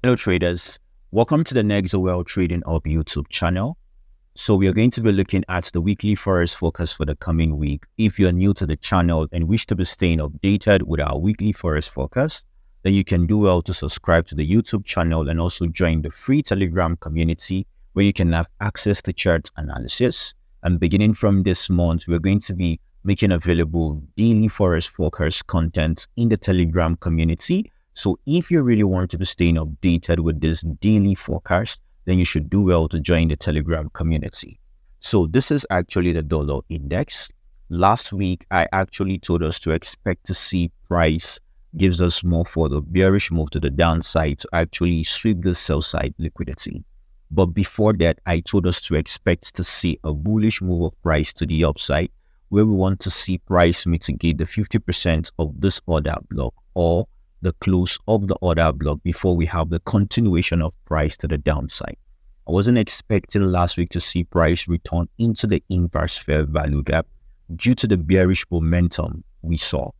Hello traders, welcome to the Nexoel Trading Hub YouTube channel. So we are going to be looking at the weekly Forex focus for the coming week. If you're new to the channel and wish to be staying updated with our weekly Forex focus, then you can do well to subscribe to the YouTube channel and also join the free Telegram community where you can have access to chart analysis. And beginning from this month, we're going to be making available daily Forex focus content in the Telegram community. So if you really want to be staying updated with this daily forecast, then you should do well to join the Telegram community. So this is actually the dollar index. Last week, I actually told us to expect to see price gives us more for the bearish move to the downside to actually sweep the sell side liquidity. But before that, I told us to expect to see a bullish move of price to the upside, where we want to see price mitigate the 50% of this order block or the close of the order block before we have the continuation of price to the downside. I wasn't expecting last week to see price return into the inverse fair value gap due to the bearish momentum we saw.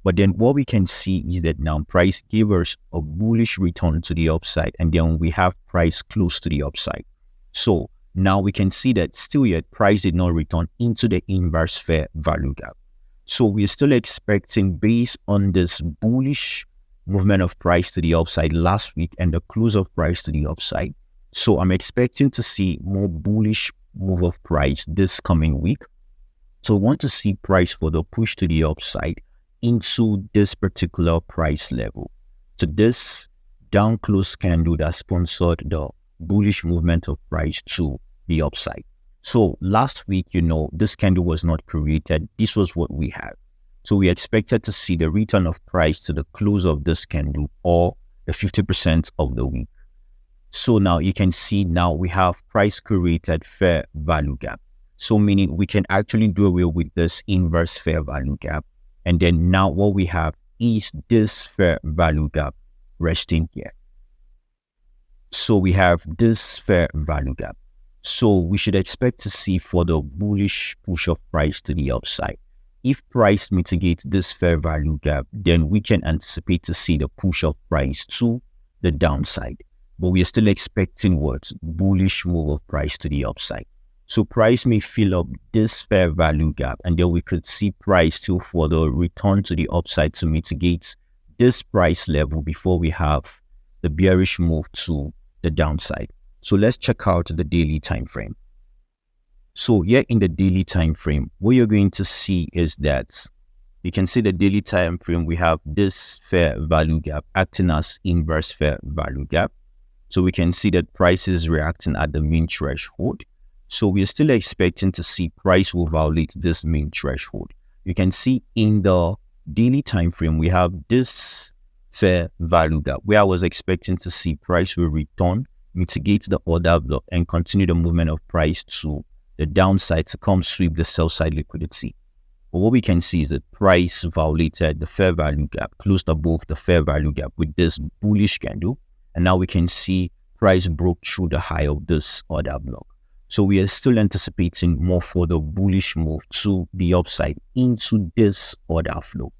But then what we can see is that now price gave us a bullish return to the upside, and then we have price close to the upside. So now we can see that still yet price did not return into the inverse fair value gap. So we're still expecting, based on this bullish movement of price to the upside last week and the close of price to the upside. So I'm expecting to see more bullish move of price this coming week. So I want to see price for the push to the upside into this particular price level. So this down close candle that sponsored the bullish movement of price to the upside. So last week, this candle was not created. This was what we had. So we expected to see the return of price to the close of this candle or the 50% of the week. So now you can see now we have price created fair value gap. So meaning we can actually do away with this inverse fair value gap. And then now what we have is this fair value gap resting here. So we have this fair value gap. So we should expect to see further bullish push of price to the upside. If price mitigates this fair value gap, then we can anticipate to see the push of price to the downside. But we are still expecting what? Bullish move of price to the upside. So price may fill up this fair value gap, and then we could see price still further return to the upside to mitigate this price level before we have the bearish move to the downside. So let's check out the daily time frame. So here in the daily time frame, what you're going to see is that you can see the daily time frame, we have this fair value gap acting as inverse fair value gap. So we can see that price is reacting at the mean threshold. So we're still expecting to see price will violate this mean threshold. You can see in the daily time frame, we have this fair value gap where I was expecting to see price will return, mitigate the order block, and continue the movement of price to the downside to come sweep the sell side liquidity. But what we can see is that price violated the fair value gap, closed above the fair value gap with this bullish candle. And now we can see price broke through the high of this order block. So we are still anticipating more for the bullish move to the upside into this order flow.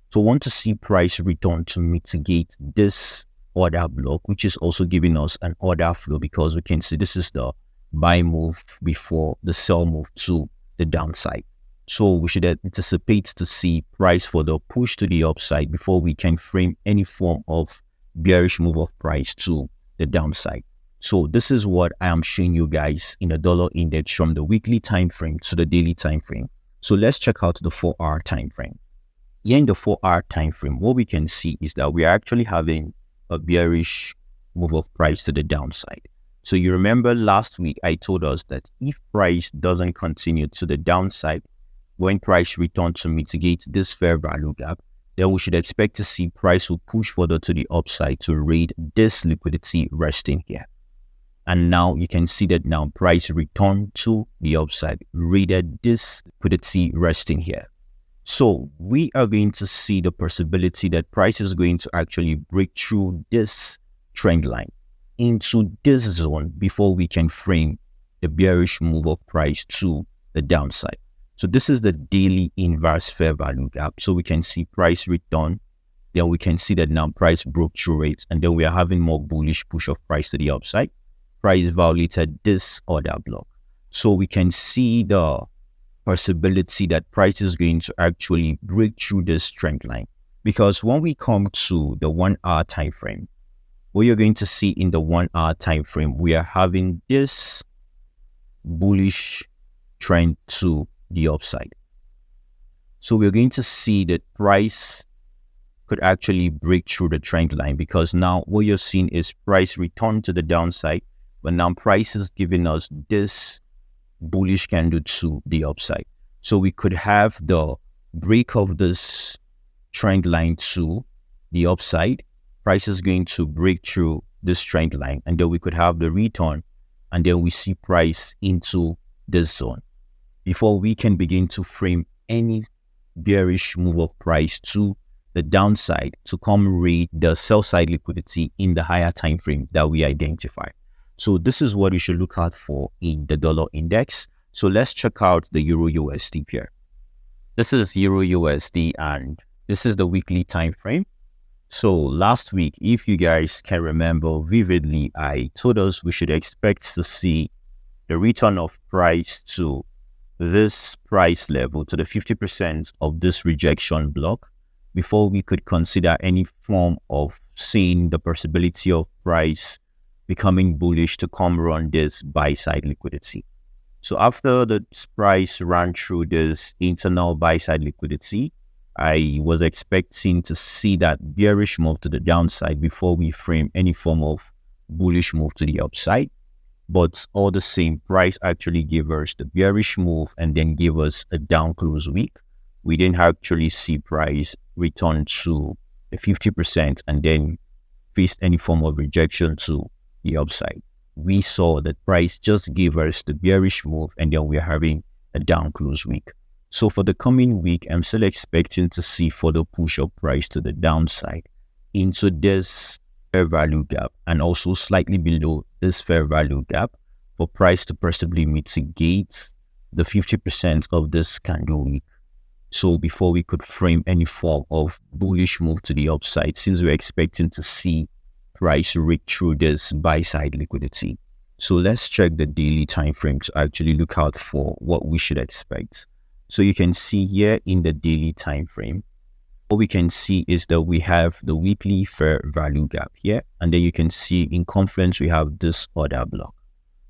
So I want to see price return to mitigate this order block, which is also giving us an order flow, because we can see this is the buy move before the sell move to the downside. So we should anticipate to see price for the push to the upside before we can frame any form of bearish move of price to the downside. So this is what I am showing you guys in the dollar index from the weekly time frame to the daily time frame. So let's check out the 4-hour time frame. Here in the 4-hour time frame, what we can see is that we are actually having a bearish move of price to the downside. So you remember last week I told us that if price doesn't continue to the downside, when price returns to mitigate this fair value gap, then we should expect to see price will push further to the upside to raid this liquidity resting here. And now you can see that now price returned to the upside, raided this liquidity resting here. So we are going to see the possibility that price is going to actually break through this trend line into this zone before we can frame the bearish move of price to the downside. So this is the daily inverse fair value gap. So we can see price return then we can see that now price broke through it, and then we are having more bullish push of price to the upside. Price violated this order block. So we can see the possibility that price is going to actually break through this trend line. Because when we come to the 1 hour time frame, what you're going to see in the 1 hour time frame, we are having this bullish trend to the upside. So we're going to see that price could actually break through the trend line, because now what you're seeing is price return to the downside, but now price is giving us this bullish candle to the upside. So we could have the break of this trend line to the upside. Price is going to break through this trend line, and then we could have the return, and then we see price into this zone before we can begin to frame any bearish move of price to the downside to come raid the sell side liquidity in the higher time frame that we identify. So this is what we should look out for in the dollar index. So let's check out the EURUSD pair. This is EURUSD, and this is the weekly time frame. So last week, if you guys can remember vividly, I told us we should expect to see the return of price to this price level, to the 50% of this rejection block, before we could consider any form of seeing the possibility of price becoming bullish to come run this buy side liquidity. So after the price ran through this internal buy side liquidity, I was expecting to see that bearish move to the downside before we frame any form of bullish move to the upside. But all the same, price actually gave us the bearish move and then gave us a down close week. We didn't actually see price return to the 50% and then face any form of rejection to the upside. We saw that price just gave us the bearish move, and then we're having a down close week. So for the coming week, I'm still expecting to see further push of price to the downside into this fair value gap, and also slightly below this fair value gap, for price to possibly mitigate the 50% of this candle week. So before we could frame any form of bullish move to the upside, since we're expecting to see price break through this buy side liquidity. So let's check the daily time frame to actually look out for what we should expect. So you can see here in the daily time frame, what we can see is that we have the weekly fair value gap here, and then you can see in confluence we have this order block.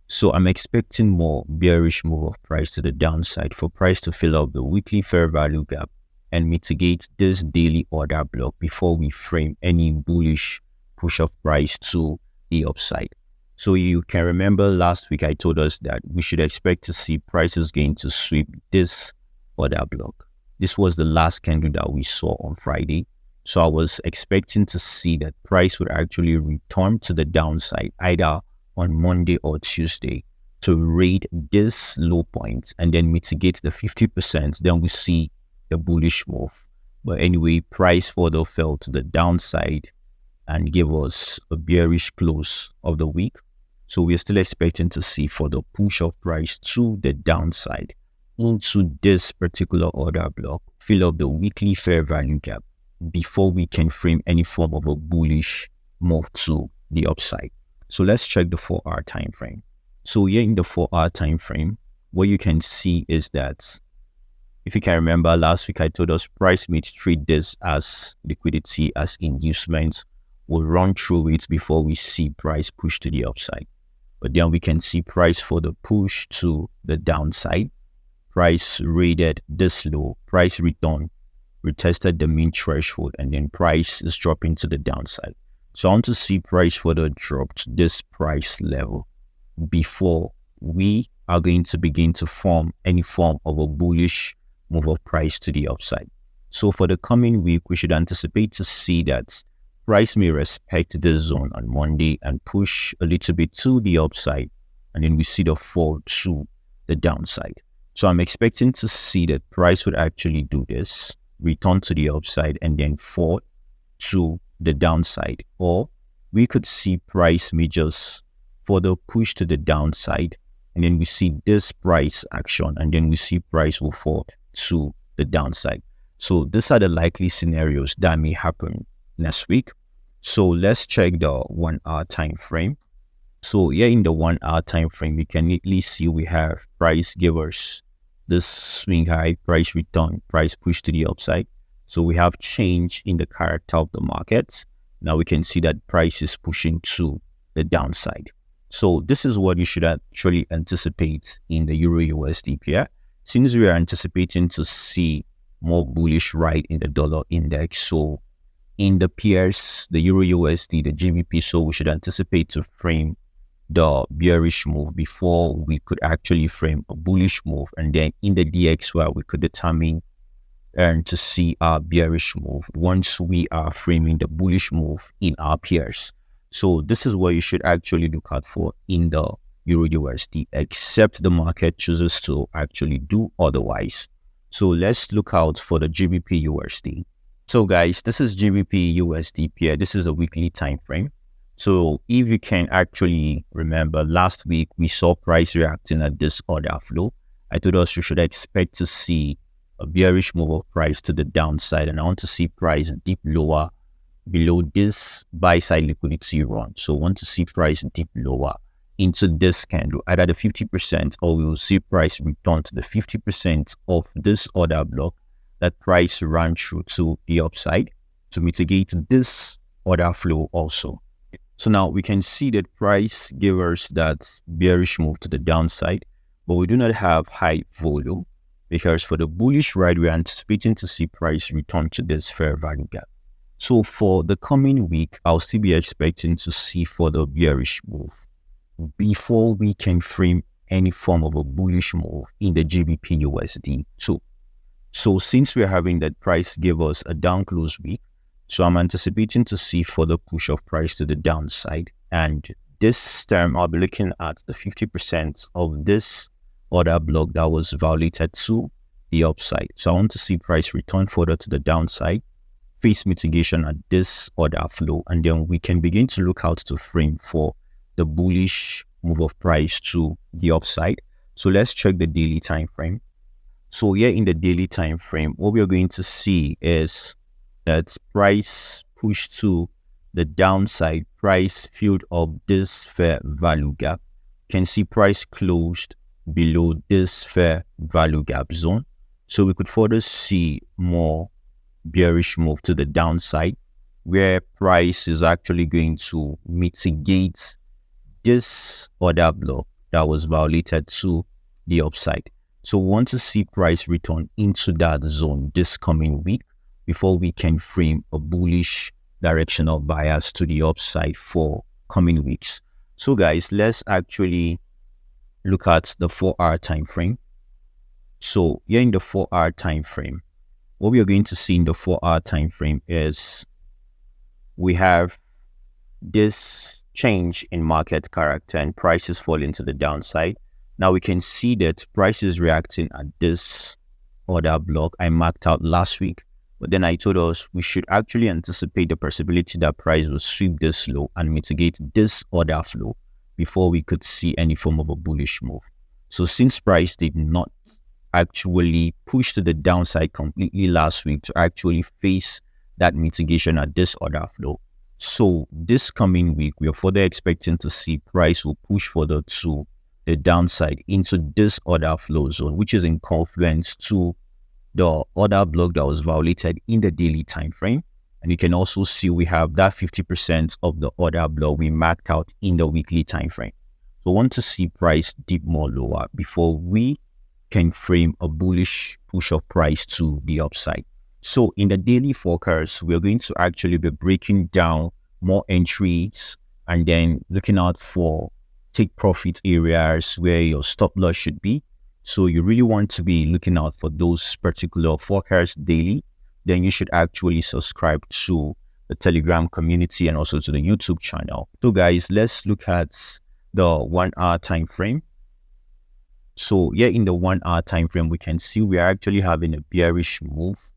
So I'm expecting more bearish move of price to the downside for price to fill up the weekly fair value gap and mitigate this daily order block before we frame any bullish push of price to the upside. So you can remember last week I told us that we should expect to see prices going to sweep this order block. This was the last candle that we saw on Friday. So I was expecting to see that price would actually return to the downside either on Monday or Tuesday to raid this low point and then mitigate the 50%. Then we see the bullish move. But anyway, price further fell to the downside and gave us a bearish close of the week. So we're still expecting to see further push of price to the downside into this particular order block, fill up the weekly fair value gap before we can frame any form of a bullish move to the upside. So let's check the 4-hour time frame. So here in the 4-hour time frame, what you can see is that, if you can remember last week I told us price may treat this as liquidity, as inducement. We'll run through it before we see price push to the upside. But then we can see price for the push to the downside. Price raided this low, price returned, retested the mean threshold, and then price is dropping to the downside. So I want to see price further drop to this price level before we are going to begin to form any form of a bullish move of price to the upside. So for the coming week, we should anticipate to see that price may respect this zone on Monday and push a little bit to the upside, and then we see the fall to the downside. So I'm expecting to see that price would actually do this, return to the upside, and then fall to the downside. Or we could see price may just further push to the downside, and then we see this price action, and then we see price will fall to the downside. So these are the likely scenarios that may happen next week. So let's check the 1 hour time frame. So here in the 1 hour time frame, we can neatly see we have price givers, this swing high, price return, price push to the upside. So we have change in the character of the markets. Now we can see that price is pushing to the downside. So this is what you should actually anticipate in the Euro USD pair. Since we are anticipating to see more bullish ride in the dollar index, so in the pairs, the Euro USD, the GBP, so we should anticipate to frame the bearish move before we could actually frame a bullish move. And then in the DXY, we could determine and to see our bearish move once we are framing the bullish move in our pairs. So this is what you should actually look out for in the Euro USD, except the market chooses to actually do otherwise. So let's look out for the GBPUSD. So guys, this is GBPUSD pair. This is a weekly time frame. So if you can actually remember, last week we saw price reacting at this order flow. I told us you should expect to see a bearish move of price to the downside, and I want to see price dip lower below this buy side liquidity run. So I want to see price dip lower into this candle, either the 50%, or we will see price return to the 50% of this order block that price ran through to the upside to mitigate this order flow also. So now we can see that price gave us that bearish move to the downside, but we do not have high volume because for the bullish ride, we're anticipating to see price return to this fair value gap. So for the coming week, I'll still be expecting to see further bearish move before we can frame any form of a bullish move in the GBPUSD too. So since we're having that price give us a down close week, so I'm anticipating to see further push of price to the downside. And this time I'll be looking at the 50% of this order block that was violated to the upside. So I want to see price return further to the downside, face mitigation at this order flow, and then we can begin to look out to frame for the bullish move of price to the upside. So let's check the daily time frame. So here in the daily time frame, what we are going to see is that price pushed to the downside, price filled up this fair value gap. You can see price closed below this fair value gap zone. So we could further see more bearish move to the downside, where price is actually going to mitigate this order block that was violated to the upside. So we want to see price return into that zone this coming week before we can frame a bullish directional bias to the upside for coming weeks. So guys, let's actually look at the 4-hour time frame. So here in the 4-hour time frame, what we are going to see in the 4-hour time frame is we have this change in market character and prices falling to the downside. Now we can see that price is reacting at this order block I marked out last week. But then I told us we should actually anticipate the possibility that price will sweep this low and mitigate this order flow before we could see any form of a bullish move. So since price did not actually push to the downside completely last week to actually face that mitigation at this order flow, so this coming week, we are further expecting to see price will push further to the downside into this order flow zone, which is in confluence to the order block that was violated in the daily time frame. And you can also see we have that 50% of the order block we marked out in the weekly time frame. So we want to see price dip more lower before we can frame a bullish push of price to the upside. So in the daily forecast, we're going to actually be breaking down more entries and then looking out for take profit areas where your stop loss should be. So you really want to be looking out for those particular forecasts daily. Then you should actually subscribe to the Telegram community and also to the YouTube channel. So guys, let's look at the 1 hour time frame. So here in the 1 hour time frame, we can see we are actually having a bearish move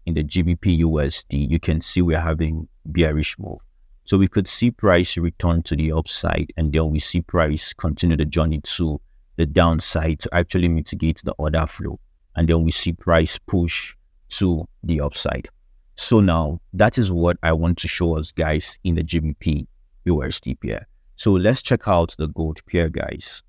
in the GBPUSD. You can see we're having bearish move. So we could see price return to the upside, and then we see price continue the journey to the downside to actually mitigate the order flow. And then we see price push to the upside. So now that is what I want to show us, guys, in the GBPUSD pair. So let's check out the gold pair, guys.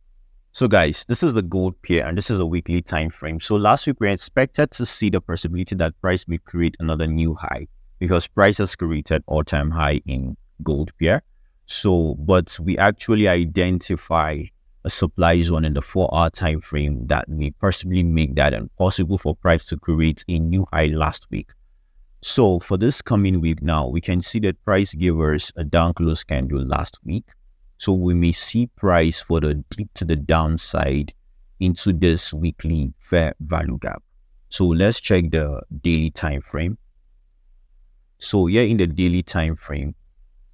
So guys, this is the gold pair and this is a weekly time frame. So last week we expected to see the possibility that price may create another new high because price has created all-time high in gold pair. So, but we actually identify a supply zone in the 4-hour time frame that may possibly make that impossible for price to create a new high last week. So for this coming week now, we can see that price gave us a down close candle last week. So we may see price for the dip to the downside into this weekly fair value gap. So let's check the daily time frame. So here in the daily time frame,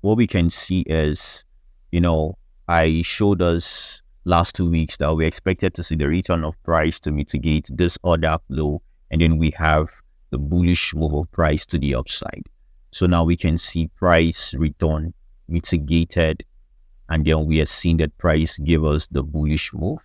what we can see is, I showed us last 2 weeks that we expected to see the return of price to mitigate this order flow, and then we have the bullish move of price to the upside. So now we can see price return mitigated, and then we are seeing that price gave us the bullish move.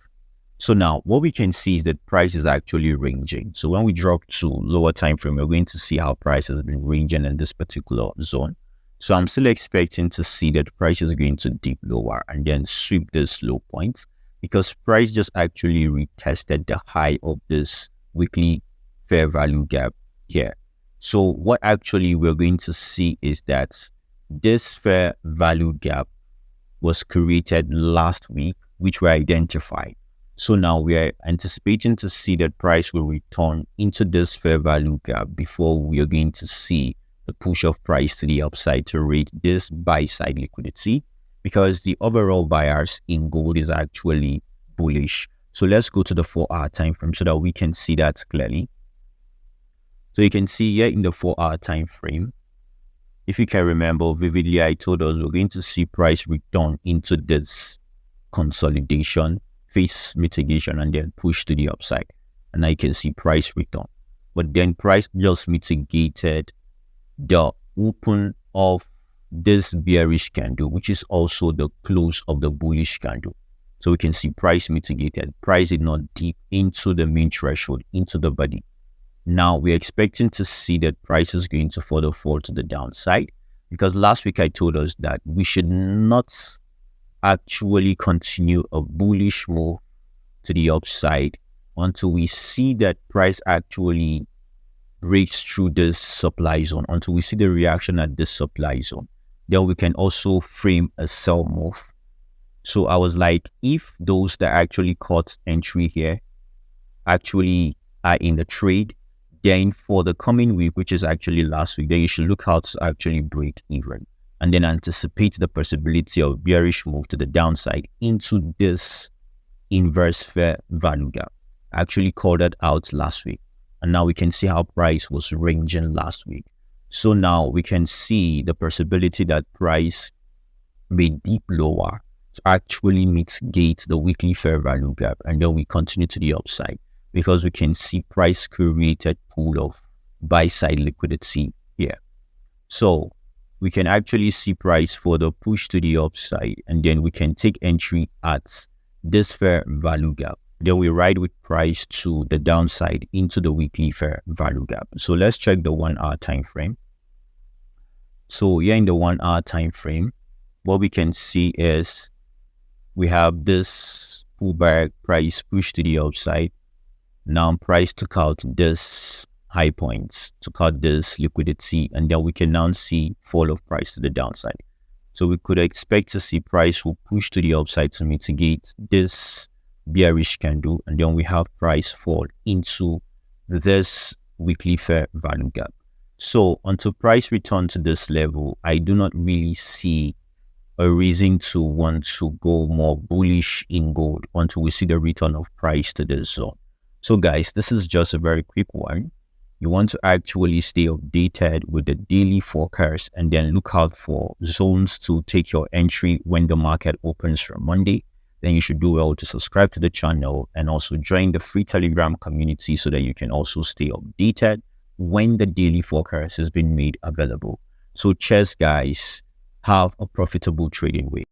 So now what we can see is that price is actually ranging. So when we drop to lower time frame, we're going to see how price has been ranging in this particular zone. So I'm still expecting to see that price is going to dip lower and then sweep this low point, because price just actually retested the high of this weekly fair value gap here. So what actually we're going to see is that this fair value gap was created last week, which we identified. So now we are anticipating to see that price will return into this fair value gap before we are going to see the push of price to the upside to rate this buy side liquidity, because the overall bias in gold is actually bullish. So let's go to the 4-hour time frame so that we can see that clearly. So you can see here in the 4-hour time frame, if you can remember vividly, I told us we're going to see price return into this consolidation, face mitigation, and then push to the upside. And now you can see price return. But then price just mitigated the open of this bearish candle, which is also the close of the bullish candle. So we can see price mitigated. Price did not dip into the main threshold, into the body. Now we're expecting to see that price is going to further fall to the downside, because last week I told us that we should not actually continue a bullish move to the upside until we see that price actually breaks through this supply zone, until we see the reaction at this supply zone. Then we can also frame a sell move. So I was like, if those that actually caught entry here actually are in the trade, then for the coming week, which is actually last week, then you should look out to actually break even and then anticipate the possibility of bearish move to the downside into this inverse fair value gap. I actually called that out last week, and now we can see how price was ranging last week. So now we can see the possibility that price may dip lower to actually mitigate the weekly fair value gap, and then we continue to the upside, because we can see price created pool of buy side liquidity here. So we can actually see price for the push to the upside, and then we can take entry at this fair value gap. Then we ride with price to the downside into the weekly fair value gap. So let's check the 1-hour time frame. So here in the 1-hour time frame, what we can see is we have this pullback, price push to the upside. Now price took out this high points, took out this liquidity, and then we can now see fall of price to the downside. So we could expect to see price will push to the upside to mitigate this bearish candle, and then we have price fall into this weekly fair value gap. So until price return to this level, I do not really see a reason to want to go more bullish in gold until we see the return of price to this zone. So guys, this is just a very quick one. You want to actually stay updated with the daily forecast and then look out for zones to take your entry when the market opens from Monday. Then you should do well to subscribe to the channel and also join the free Telegram community so that you can also stay updated when the daily forecast has been made available. So cheers guys, have a profitable trading week.